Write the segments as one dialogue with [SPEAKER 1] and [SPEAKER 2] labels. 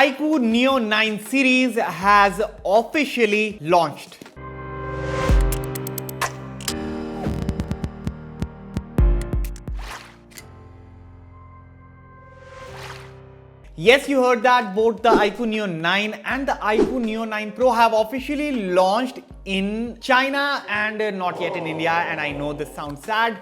[SPEAKER 1] iQOO Neo 9 series has officially launched. Yes, you heard that. Both the iQOO Neo 9 and the iQOO Neo 9 Pro have officially launched in China and not yet in India. And I know this sounds sad,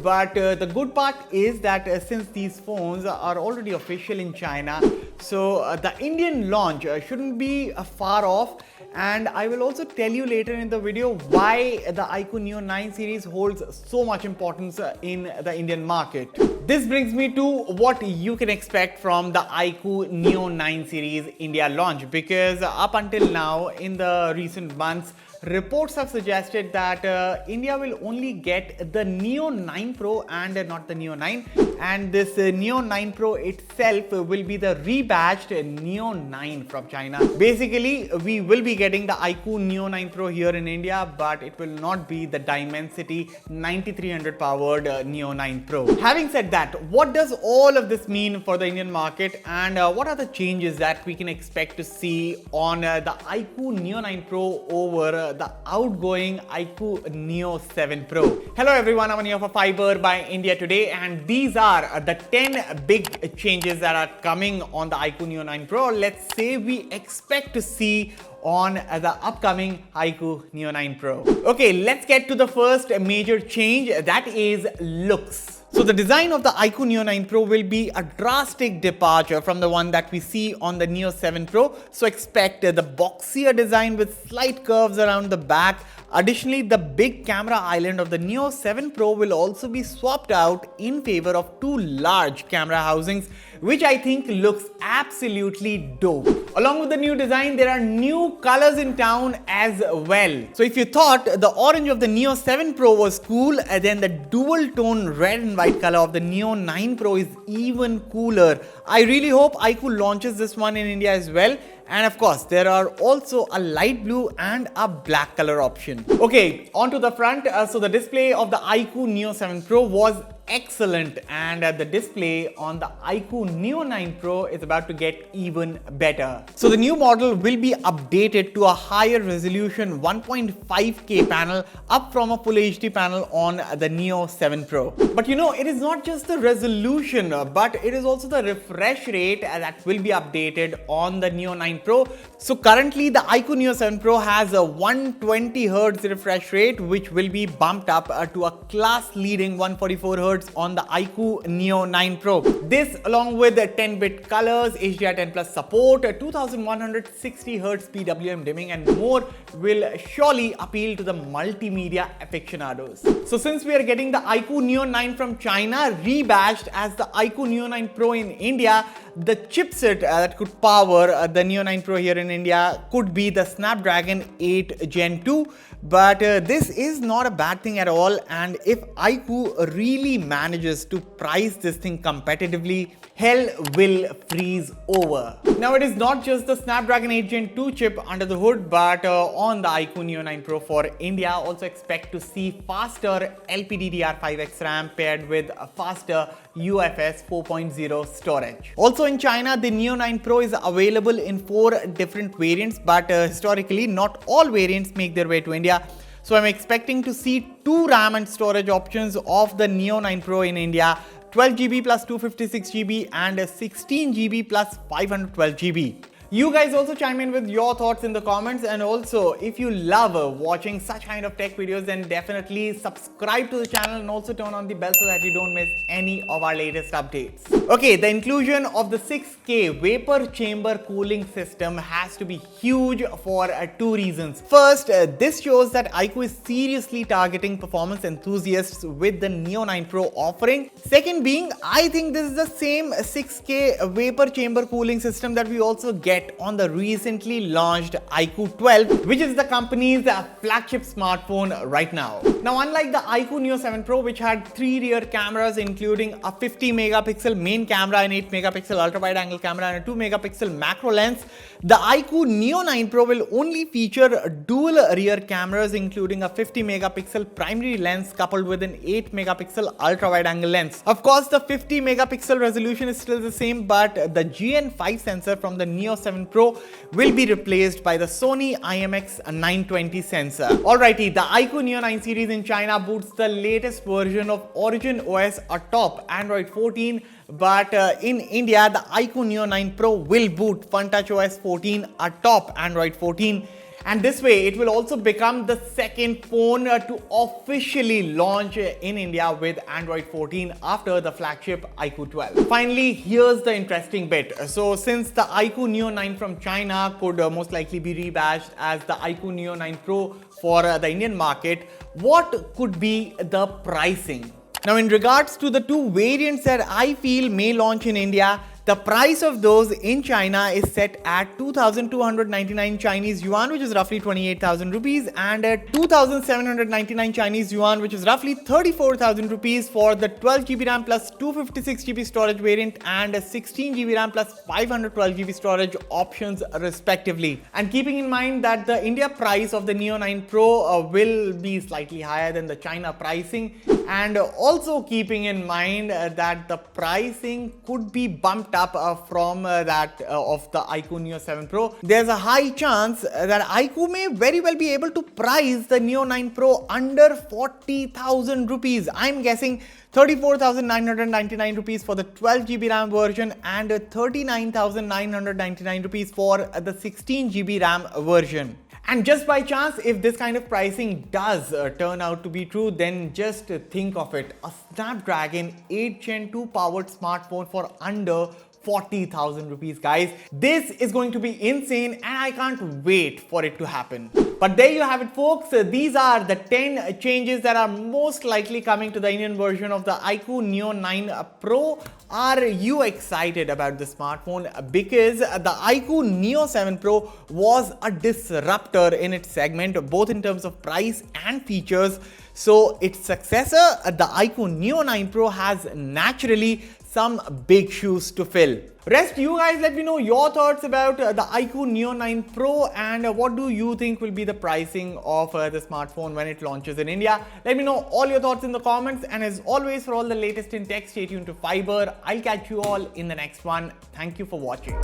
[SPEAKER 1] but the good part is that since these phones are already official in China, so the Indian launch shouldn't be far off. And I will also tell you later in the video why the iQOO Neo 9 series holds so much importance in the Indian market. This brings me to what you can expect from the iQOO Neo 9 series India launch, because up until now in the recent months, reports have suggested that India will only get the Neo 9 Pro and not the Neo 9, and this Neo 9 Pro itself will be the rebadged Neo 9 from China. Basically, we will be getting the iQOO Neo 9 Pro here in India, but it will not be the Dimensity 9300 powered Neo 9 Pro. Having said that, what does all of this mean for the Indian market, and what are the changes that we can expect to see on the iQOO Neo 9 Pro over the outgoing iQOO Neo 7 Pro? Hello everyone, I'm here for Fiiber by India Today, and these are the 10 big changes that are coming on the iQOO Neo 9 Pro. Let's say we expect to see on the upcoming iQOO Neo 9 Pro. Okay, let's get to the first major change, that is looks. So the design of the iQOO Neo 9 Pro will be a drastic departure from the one that we see on the Neo 7 Pro. So expect the boxier design with slight curves around the back. Additionally, the big camera island of the Neo 7 Pro will also be swapped out in favor of two large camera housings, which I think looks absolutely dope. Along with the new design, there are new colors in town as well. So if you thought the orange of the Neo 7 Pro was cool, then the dual tone red and white color of the Neo 9 Pro is even cooler. I really hope iQOO launches this one in India as well. And of course, there are also a light blue and a black color option. Okay, on to the front. So the display of the iQOO Neo 7 Pro was excellent, and the display on the iQOO Neo 9 Pro is about to get even better. So the new model will be updated to a higher resolution 1.5K panel, up from a full HD panel on the Neo 7 Pro. But you know, it is not just the resolution, but it is also the refresh rate that will be updated on the Neo 9 Pro. So currently the iQOO Neo 7 Pro has a 120Hz refresh rate, which will be bumped up to a class-leading 144Hz on the iQOO Neo 9 Pro. This, along with the 10-bit colors, HDR10+ support, 2160Hz PWM dimming and more, will surely appeal to the multimedia aficionados. So since we are getting the iQOO Neo 9 from China rebadged as the iQOO Neo 9 Pro in India, the chipset that could power the Neo 9 Pro here in India could be the Snapdragon 8 Gen 2. But this is not a bad thing at all, and if iQOO really manages to price this thing competitively, hell will freeze over. Now, it is not just the Snapdragon 8 Gen 2 chip under the hood, but on the iQOO Neo 9 Pro for India, also expect to see faster LPDDR5X RAM paired with a faster UFS 4.0 storage. Also in China, the Neo 9 Pro is available in 4 different variants, but historically not all variants make their way to India. So I'm expecting to see 2 RAM and storage options of the Neo 9 Pro in India: 12GB plus 256GB and 16GB plus 512GB. You guys also chime in with your thoughts in the comments, and also if you love watching such kind of tech videos, then definitely subscribe to the channel and also turn on the bell so that you don't miss any of our latest updates. Okay, the inclusion of the 6K vapor chamber cooling system has to be huge for 2 reasons. First, this shows that iQOO is seriously targeting performance enthusiasts with the Neo 9 Pro offering. Second being, I think this is the same 6K vapor chamber cooling system that we also get on the recently launched iQOO 12, which is the company's flagship smartphone right now. Now, unlike the iQOO Neo 7 Pro, which had 3 rear cameras including a 50 megapixel main camera, an 8 megapixel ultra wide angle camera and a 2 megapixel macro lens, the iQOO Neo 9 Pro will only feature dual rear cameras including a 50 megapixel primary lens coupled with an 8 megapixel ultra wide angle lens. Of course, the 50 megapixel resolution is still the same, but the GN5 sensor from the Neo 7 Pro will be replaced by the Sony IMX920 sensor. Alrighty, the iQOO Neo 9 series in China boots the latest version of Origin OS atop Android 14, but in India, the iQOO Neo 9 Pro will boot FunTouch OS 14 atop Android 14. And this way, it will also become the second phone to officially launch in India with Android 14 after the flagship iQOO 12. Finally, here's the interesting bit. So since the iQOO Neo 9 from China could most likely be rebadged as the iQOO Neo 9 Pro for the Indian market, what could be the pricing? Now, in regards to the two variants that I feel may launch in India, the price of those in China is set at 2,299 Chinese yuan, which is roughly 28,000 rupees, and 2,799 Chinese yuan, which is roughly 34,000 rupees for the 12GB RAM plus 256GB storage variant and 16GB RAM plus 512GB storage options respectively. And keeping in mind that the India price of the Neo 9 Pro will be slightly higher than the China pricing, and also keeping in mind that the pricing could be bumped up from that of the iQOO Neo 7 Pro, there's a high chance that iQOO may very well be able to price the Neo 9 Pro under 40,000 rupees. I'm guessing 34,999 rupees for the 12GB RAM version and 39,999 rupees for the 16GB RAM version. And just by chance, if this kind of pricing does turn out to be true, then just think of it. A Snapdragon 8 Gen 2 powered smartphone for under 40,000 rupees, guys. This is going to be insane and I can't wait for it to happen. But there you have it, folks. These are the 10 changes that are most likely coming to the Indian version of the iQOO Neo 9 Pro. Are you excited about the smartphone? Because the iQOO Neo 7 Pro was a disruptor in its segment, both in terms of price and features. So its successor, the iQOO Neo 9 Pro, has naturally some big shoes to fill. Rest, you guys let me know your thoughts about the iQOO Neo 9 Pro and what do you think will be the pricing of the smartphone when it launches in India. Let me know all your thoughts in the comments, and as always, for all the latest in tech, stay tuned to Fiiber. I'll catch you all in the next one. Thank you for watching.